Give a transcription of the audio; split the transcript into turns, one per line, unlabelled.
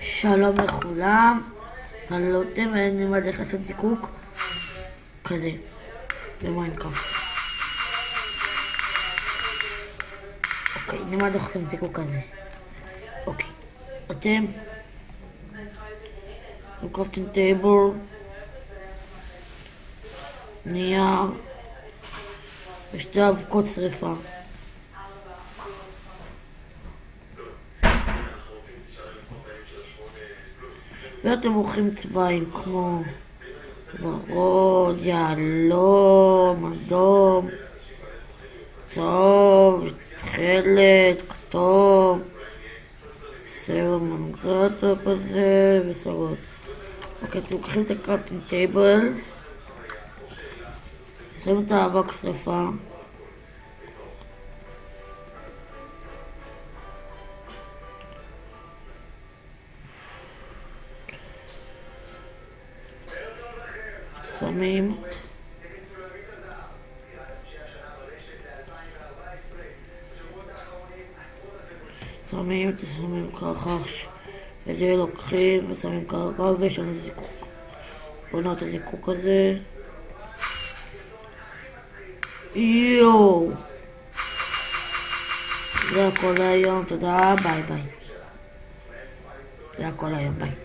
שלום לכולם, קלותם ואני נלמד איך לעשות זיקוק כזה במיינקראפט. אוקיי, נלמד איך לעשות זיקוק כזה. אוקיי, אתם קרפטינג טייבל, נייר ושתי אבוקות שריפה. ואתם עורכים צבעים כמו ורוד, יהלום, אדום, צהוב, תכלת, כתום, סבב מנגרטו כזה וסגול. אוקיי, אתם לוקחים את הקרפטינג טייבל, שמים את האבק שריפה, שמים ככה, את זה לוקחים ושמים ככה ויש לנו זיקוק. בואו נראה את הזיקוק הזה. יואו, זה הכל היום, תודה, ביי ביי. זה הכל היום, ביי.